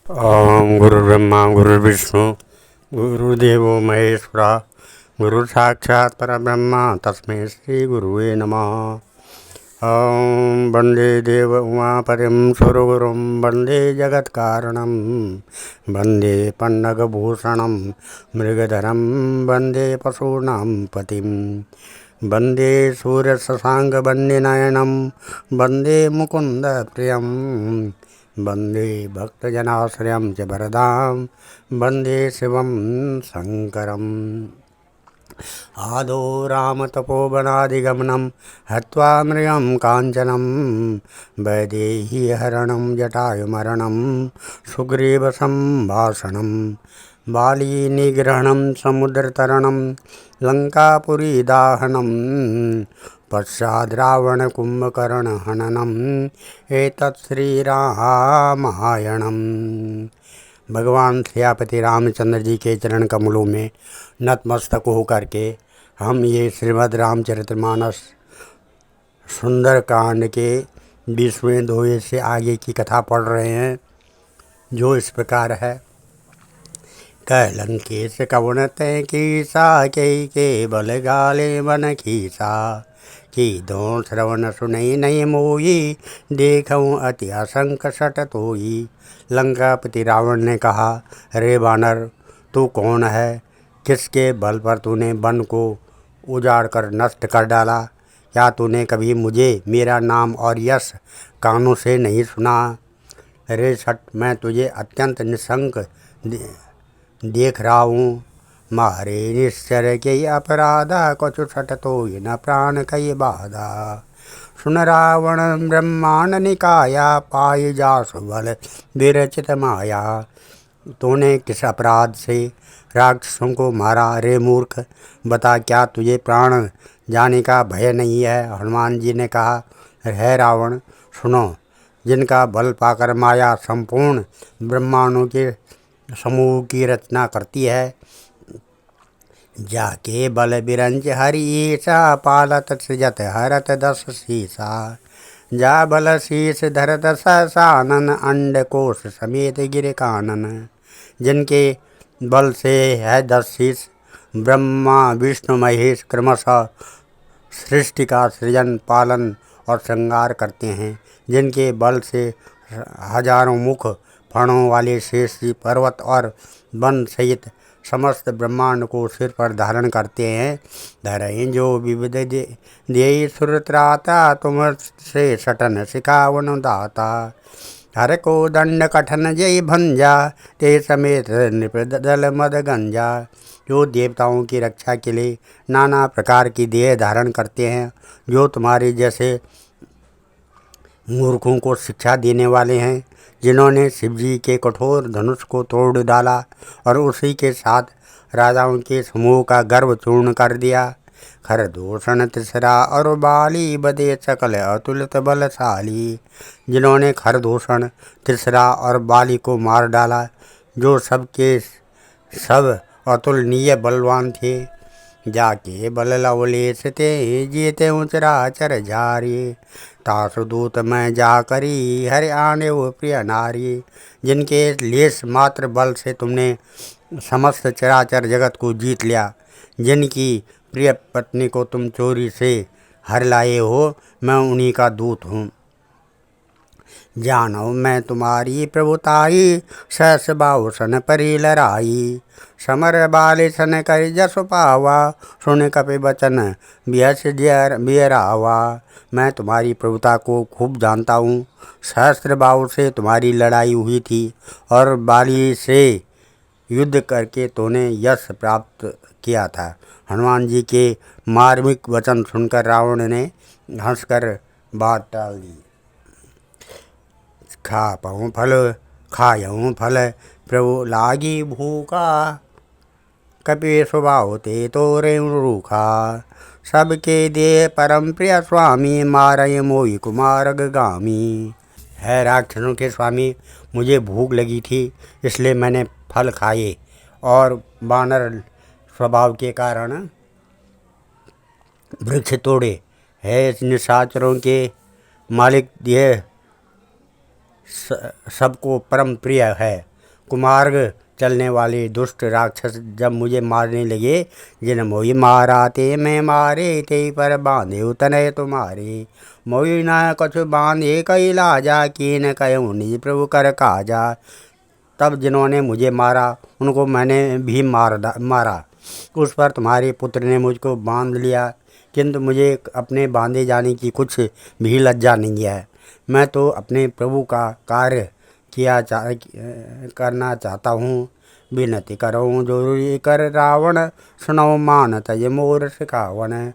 ओम गुरुर्ब्रह्मा गुरुर्विष्णु गुरुदेवो महेश्वरा गुरु साक्षात् परब्रह्म तस्मै श्री गुरुवे नमः। ओम वंदे देव उमापतिं सुरगुरुं वंदे जगत्कारणं वंदे पन्नगभूषणं मृगधरं वंदे पशूनां पतिं वंदे सूर्यशशाङ्कवन्यनयनं वंदे मुकुन्दप्रियं वंदे भक्तजनाश्रयं च वरदां वंदे शिवं शङ्करम्। आदौ रामतपोवनादिगमनं हत्वा मृगं काञ्चनं वैदेहीहरणं जटायुमरणं सुग्रीवसम्भाषणं बालीनिग्रहणं समुद्रतरणं लङ्कापुरीदाहनं पश्चाद्रावणकुम्भकर्णहननम् एतत् श्रीरामायणम्। भगवान सियापति रामचंद्र जी के चरण कमलों में नतमस्तक होकर के हम ये श्रीमद् रामचरितमानस सुंदरकांड के 20वें दोहे से आगे की कथा पढ़ रहे हैं, जो इस प्रकार है। कहलंकेश कवन तै कीसा के बल गाले बन खीसा कि दो श्रवण सुनई नहीं मोई देखूँ अति असंक सट तोई। लंकापति रावण ने कहा, रे बानर, तू कौन है? किसके बल पर तूने वन को उजाड़ कर नष्ट कर डाला? क्या तूने कभी मुझे मेरा नाम और यश कानों से नहीं सुना? रे सट, मैं तुझे अत्यंत निशंक देख रहा हूँ। मारे निश्चर के अपराधा कुछ सट तो न प्राण कई बाधा। सुन रावण ब्रह्मांड निकाया पाई जासु बल विरचित माया। तूने किस अपराध से राक्षसों को मारा? रे मूर्ख, बता, क्या तुझे प्राण जाने का भय नहीं है? हनुमान जी ने कहा, है रावण, सुनो, जिनका बल पाकर माया संपूर्ण ब्रह्मांडों के समूह की रचना करती है, जाके बल बिरंज हरि ईसा पालत सृजत हरत दस शीसा। जा बल शीस धरत सानन अंड कोश समेत गिर कानन। जिनके बल से है 10 शीस ब्रह्मा विष्णु महेश क्रमशः सृष्टि का सृजन पालन और श्रृंगार करते हैं। जिनके बल से हजारों मुख फणों वाले शेष पर्वत और वन सहित समस्त ब्रह्मांड को सिर पर धारण करते हैं। धरें जो विविध दे सुरत्राता तुम से सटन सिखावन दाता। हर को दंड कठन जय भंजा ते समेत नृपदल मद गंजा। जो देवताओं की रक्षा के लिए नाना प्रकार की देह धारण करते हैं, जो तुम्हारे जैसे मूर्खों को शिक्षा देने वाले हैं, जिन्होंने शिवजी के कठोर धनुष को तोड़ डाला और उसी के साथ राजाओं के समूह का गर्व चूर्ण कर दिया। खरदूषण तिसरा और बाली बदे सकल अतुलित बलशाली। जिन्होंने खरदूषण तिसरा और बाली को मार डाला, जो सबके सब अतुलनीय बलवान थे। जाके बल लवलेश ते जीते चराचर झारी। तासुदूत में जा करी हरि आने वो प्रिय नारी। जिनके लेस मात्र बल से तुमने समस्त चराचर जगत को जीत लिया, जिनकी प्रिय पत्नी को तुम चोरी से हर लाए हो, मैं उन्हीं का दूत हूँ। जानो मैं तुम्हारी प्रभुताई सहस बाहुसन परी लड़ाई। समर बाले सन कर जस पावा सुन कपि बचन बिहस बियरावा। मैं तुम्हारी प्रभुता को खूब जानता हूँ। सहस्त्र बाहु से तुम्हारी लड़ाई हुई थी और बाली से युद्ध करके तूने यश प्राप्त किया था। हनुमान जी के मार्मिक वचन सुनकर रावण ने हंसकर बात टाल दी। खापऊँ फल खायऊँ फल प्रभु लागी भूखा। कपि स्वभाव ते तोरे रूखा। सबके दे परम प्रिय स्वामी मारय मोहि कुमारग गामी। है राक्षसों के स्वामी, मुझे भूख लगी थी, इसलिए मैंने फल खाए और बानर स्वभाव के कारण वृक्ष तोड़े। है निशाचरों के मालिक, यह सबको परम प्रिय है। कुमार्ग चलने वाले दुष्ट राक्षस जब मुझे मारने लगे, जिन मोहि मारा ते मैं मारे, ते पर बांधे उतने तुम्हारे। मोहि न कछु बांधे कई लाजा, कीन कहूँ निज प्रभु कर काजा। तब जिन्होंने मुझे मारा उनको मैंने भी मारा। उस पर तुम्हारे पुत्र ने मुझको बांध लिया, किंतु मुझे अपने बांधे जाने की कुछ भी लज्जा नहीं है। मैं तो अपने प्रभु का कार्य करना चाहता हूँ। विनती करूँ जोरी कर रावण, सुनो मान तज मोर सिखावन।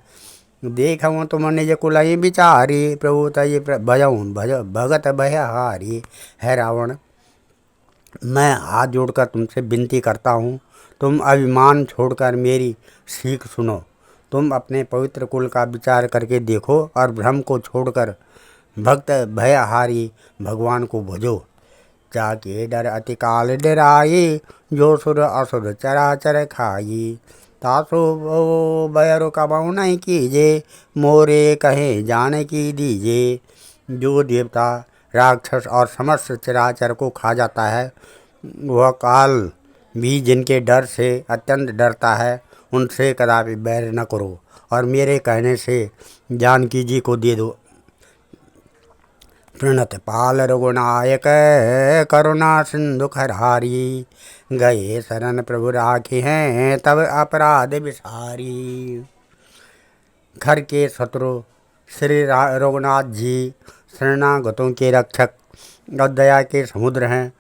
देखूँ तुम निज कुलहि बिचारी, प्रभु तज भजऊँ भगत भयहारी। है रावण, मैं हाथ जोड़कर तुमसे विनती करता हूँ, तुम अभिमान छोड़कर मेरी सीख सुनो। तुम अपने पवित्र कुल का विचार करके देखो और भ्रम को छोड़कर भक्त भयहारी भगवान को भजो। जाके डर अति काल डराई, जो सुर असुर चराचर खाई। तासो भयरु कबहु नहीं कीजे, मोरे कहे जान की दीजे। जो देवता राक्षस और समस्त चराचर को खा जाता है, वह काल भी जिनके डर से अत्यंत डरता है, उनसे कदापि बैर न करो और मेरे कहने से जानकी जी को दे दो। प्रणत पाल रघुनायक, करुणा सिंधु खरारी। गए शरण प्रभु राखी हैं, तब अपराध विसारी। खर के शत्रु श्री रघुनाथ जी शरणागतों के रक्षक और दया के समुद्र हैं।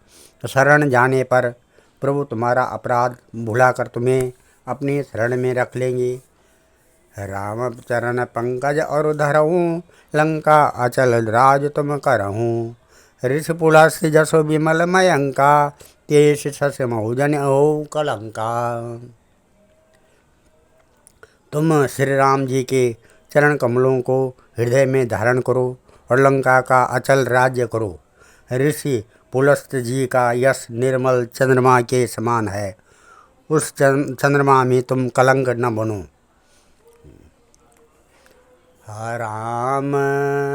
शरण जाने पर प्रभु तुम्हारा अपराध भुलाकर तुम्हें अपनी शरण में रख लेंगे। राम चरण पंकज और धरहूँ, लंका अचल राज तुम करहूँ। ऋषि पुलस जसो विमल मयंका, तेष शस मऊजन हो कलंका। तुम श्री राम जी के चरण कमलों को हृदय में धारण करो और लंका का अचल राज्य करो। ऋषि पुलस्त जी का यश निर्मल चंद्रमा के समान है, उस चंद्रमा में तुम कलंक न बनो। राम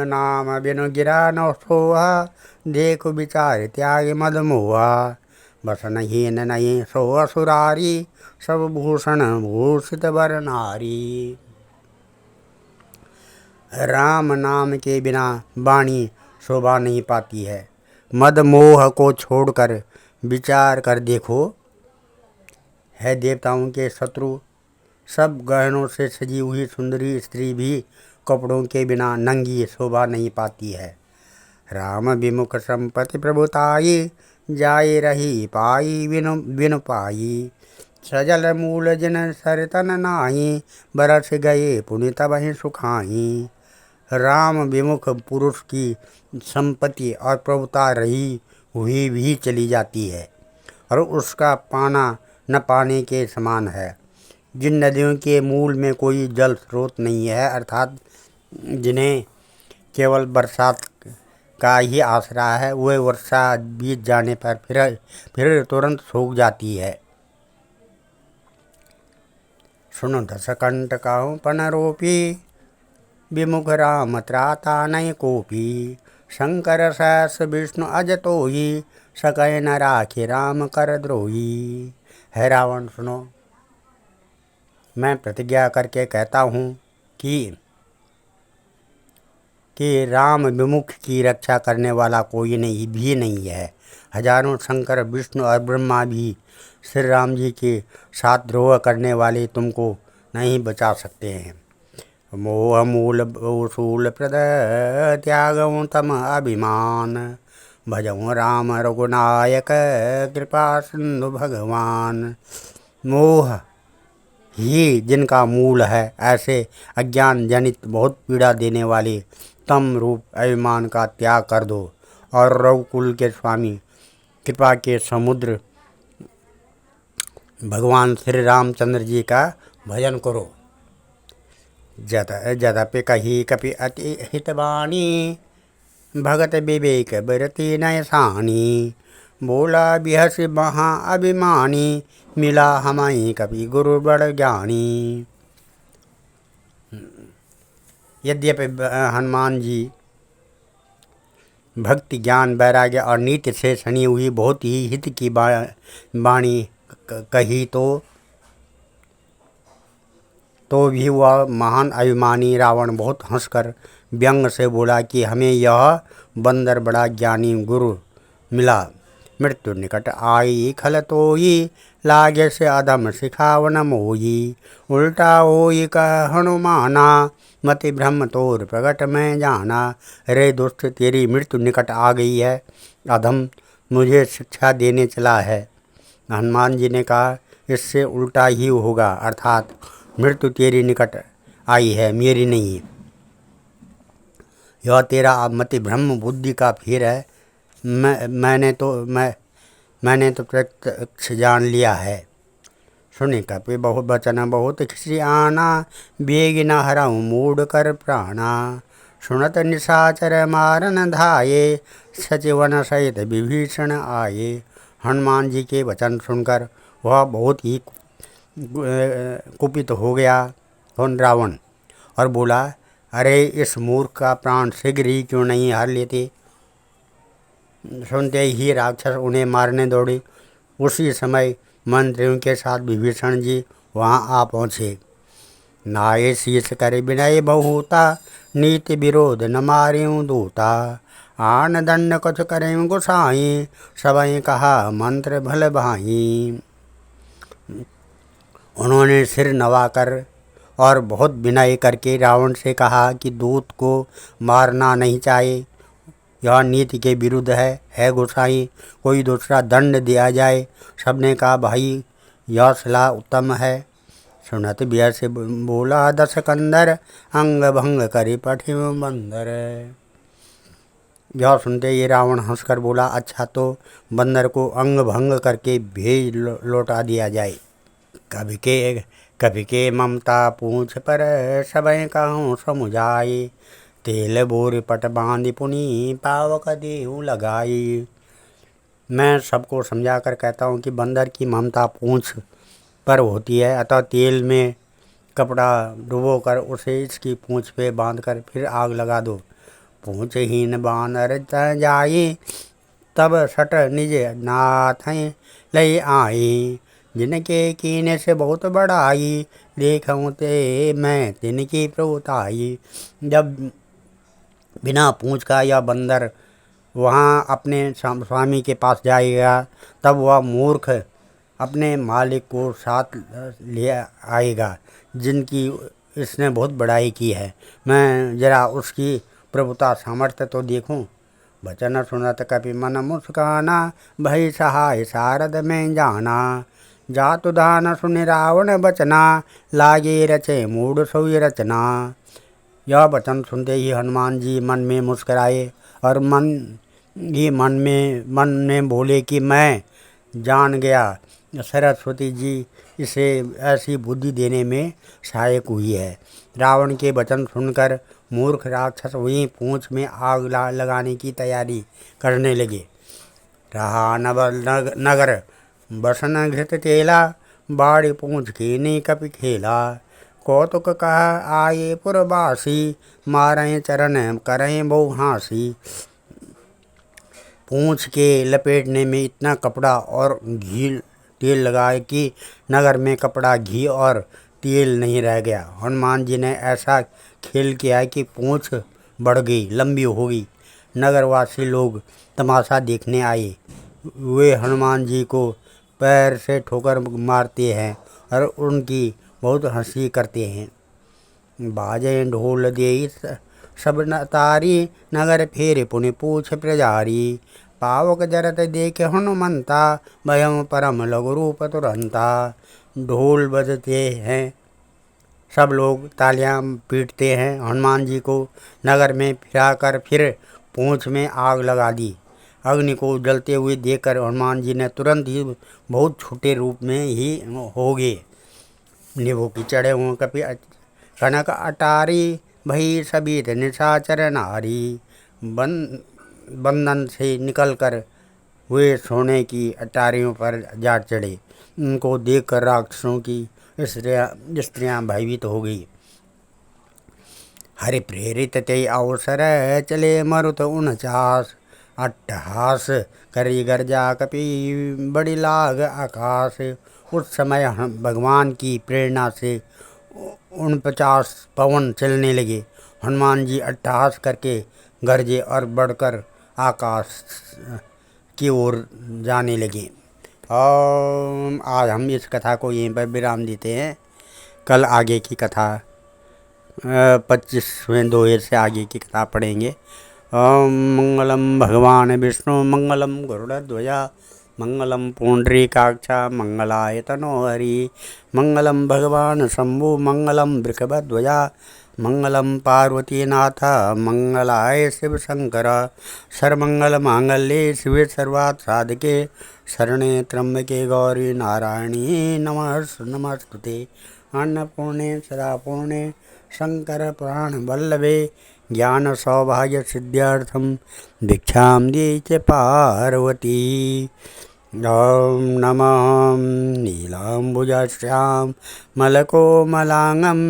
नाम बिनु गिरा न सोहा, देखो विचार त्याग मद मोहा। बसन हीन नहीं सो असुरारी, सब भूषण भूषित वर नारी। राम नाम के बिना वाणी शोभा नहीं पाती है। मद मोह को छोड़कर विचार कर देखो। है देवताओं के शत्रु, सब गहनों से सजी हुई सुंदरी स्त्री भी कपड़ों के बिना नंगी शोभा नहीं पाती है। राम विमुख संपत्ति प्रभुताई, जाए रही पाई बिनु पाई। सजल मूल जिन सरतन नाही, बरस गए पुनि तबहि सुखाई। राम विमुख पुरुष की संपत्ति और प्रभुता रही हुई भी चली जाती है और उसका पाना न पाने के समान है। जिन नदियों के मूल में कोई जल स्रोत नहीं है, अर्थात जिन्हें केवल बरसात का ही आसरा है, वह वर्षा बीत जाने पर फिर तुरंत सूख जाती है। सुनो दशकंठ कहूँ पनरोपी, विमुख राम त्राता नय कोपी। शंकर सहस विष्णु अज तोही, सकय न राखे राम कर द्रोही। है रावण, सुनो, मैं प्रतिज्ञा करके कहता हूँ कि राम विमुख की रक्षा करने वाला कोई नहीं है। हजारों शंकर विष्णु और ब्रह्मा भी श्री राम जी के साथ द्रोह करने वाले तुमको नहीं बचा सकते हैं। मोह मूल शूल प्रद, त्यागऊँ तम अभिमान। भजऊँ राम रघुनायक, कृपा सिंधु भगवान। मोह ही जिनका मूल है, ऐसे अज्ञान जनित बहुत पीड़ा देने वाले तम रूप अभिमान का त्याग कर दो और रघुकुल के स्वामी कृपा के समुद्र भगवान श्री रामचंद्र जी का भजन करो। जदपि कही कपि अति हितवाणी, भगत विवेक बरती नय सानी। बोला बिहस महा अभिमानी, मिला हमाई कपि गुरु बड़ ज्ञानी। यद्यपि हनुमान जी भक्ति ज्ञान वैराग्य और नीति से सनी हुई बहुत ही हित की वाणी कही तो भी वह महान अभिमानी रावण बहुत हंसकर व्यंग से बोला कि हमें यह बंदर बड़ा ज्ञानी गुरु मिला। मृत्यु निकट आई खल तोई, लागे से अधम सिखावन मोई। उल्टा होई कह हनुमाना, मति ब्रह्म तोर प्रगट में जाना। रे दुष्ट, तेरी मृत्यु निकट आ गई है, अधम मुझे शिक्षा देने चला है। हनुमान जी ने कहा, इससे उल्टा ही होगा, अर्थात मृत्यु तेरी निकट आई है, मेरी नहीं। यह तेरा मति ब्रह्म बुद्धि का फेर है। मैंने तो प्रत्यक्ष जान लिया है। सुनि कपि बहु बचन बहुत खिसी आना, बेग न हरऊँ मूड कर प्राणा। सुनत निशाचर मारन धाये, सचिवन सहित विभीषण आये। हनुमान जी के वचन सुनकर वह बहुत ही कुपित हो गया रावण, और बोला, अरे इस मूर्ख का प्राण शीघ्र ही क्यों नहीं हर लेते। सुनते ही राक्षस उन्हें मारने दौड़े। उसी समय मंत्रियों के साथ विभीषण जी वहाँ आ पहुँचे। नाये शीश कर विनय बहुता, नीति विरोध न मार्यूं दूता। आन दंड कुछ करें गुसाई, सबई कहा मंत्र भल भाई। उन्होंने सिर नवाकर और बहुत विनय करके रावण से कहा कि दूत को मारना नहीं चाहिए, यह नीति के विरुद्ध है गोसाई, कोई दूसरा दंड दिया जाए। सबने कहा, भाई यह सलाह उत्तम है। सुनत बियर से बोला दस कंदर, अंग भंग करी पठिम बंदर। यह सुनते ये रावण हंसकर बोला, अच्छा तो बंदर को अंग भंग करके भेज लौटा दिया जाए। कभी के ममता पूछ पर, सबय कहूँ समुझाई। तेल बोर पट बांध पुनी, पावक देहु लगाई। मैं सबको समझा कर कहता हूँ कि बंदर की ममता पूंछ पर होती है, अतः तेल में कपड़ा डुबो कर उसे इसकी पूंछ पे बांध कर फिर आग लगा दो। पूंछहीन बानर जाई, तब सट निज नाथ लई आई। जिनके कीने से बहुत बड़ाई, देखूँ ते मैं तिनकी प्रभुताई। जब बिना पूंछ का यह बंदर वहाँ अपने स्वामी के पास जाएगा, तब वह मूर्ख अपने मालिक को साथ ले आएगा जिनकी इसने बहुत बड़ाई की है। मैं जरा उसकी प्रभुता सामर्थ्य तो देखूं। वचन सुनत कपि मन मुस्काना, भई सहाय सारद में जाना। जातु दान सुनि रावण बचना, लागे रचे मूड सोई रचना। यह वचन सुनते ही हनुमान जी मन में मुस्कराए और मन में बोले कि मैं जान गया, सरस्वती जी इसे ऐसी बुद्धि देने में सहायक हुई है। रावण के वचन सुनकर मूर्ख राक्षस वहीं पूंछ में आग लगाने की तैयारी करने लगे। रहा नगर बसन घृत तेला, बाड़ी पूंछ कीनी कपि खेला। कौतुक कह आये पुरवासी, मारें चरण करें बहु हासी। पूंछ के लपेटने में इतना कपड़ा और घी तेल लगाए कि नगर में कपड़ा, घी और तेल नहीं रह गया। हनुमान जी ने ऐसा खेल किया कि पूंछ बढ़ गई, लंबी हो गई। नगरवासी लोग तमाशा देखने आए। वे हनुमान जी को पैर से ठोकर मारते हैं और उनकी बहुत हंसी करते हैं। बाजे ढोल दे सब तारी, नगर फेर पुनि पूछ प्रजारी। पावक जरत देखे हनुमंता, भयम परम लघु रूप तुरंता। ढोल बजते हैं, सब लोग तालियां पीटते हैं। हनुमान जी को नगर में फिराकर फिर पूंछ में आग लगा दी। अग्नि को जलते हुए देखकर हनुमान जी ने तुरंत ही बहुत छोटे रूप में ही हो गए। नींबू की चढ़े हुए कपि कनक अटारी, भई सभी निशाचर नारी। बंधन से निकलकर वे सोने की अटारियों पर जा चढ़े। उनको देखकर राक्षसों की स्त्रियां भयभीत हो गई। हरि प्रेरित ते अवसर, चले मरुत 49। अट्टहास करी गर्जा कपि बड़ी लाग आकाश। उस समय भगवान की प्रेरणा से 49 पवन चलने लगे। हनुमान जी अट्टहास करके गरजे और बढ़कर आकाश की ओर जाने लगे। और आज हम इस कथा को यहीं पर विराम देते हैं। कल आगे की कथा 25वें दोहे से आगे की कथा पढ़ेंगे। ओम मंगलम भगवान विष्णु मंगलम गरुड़ध्वजा मंगलम पुंडरीकाक्षा मंगलाय तनोहरि मंगलम भगवान शंभु मंगलम वृषभध्वजा मंगलम पार्वतीनाथ मंगलाय शिव शंकर सर्वमंगल मांगल्ये शिवे सर्वार्थ साधके शरणे त्र्यंबके गौरी नारायणी नमस्तुते अन्नपूर्णे सदापूर्णे शंकर पुराण वल्लभे ज्ञान सौभाग्य सिद्ध्यर्थम भिक्षां देहि च पार्वती। ओम नमः नीलाम्बुजाश्याम मलकोमलांगं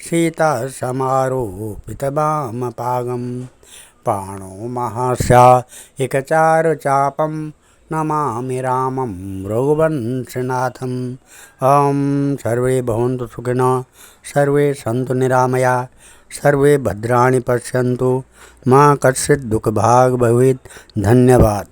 सीता समारोपितवामपागं पाणो महास्या एकचारुचापं नमामि रामं रघुवंशनाथम्। ओम सर्वे भवन्तु सुखिनः सर्वे सन्तु निरामया सर्वे भद्राणि पश्यन्तु मां कश्चित् दुःखभाग् भवेत्। धन्यवाद।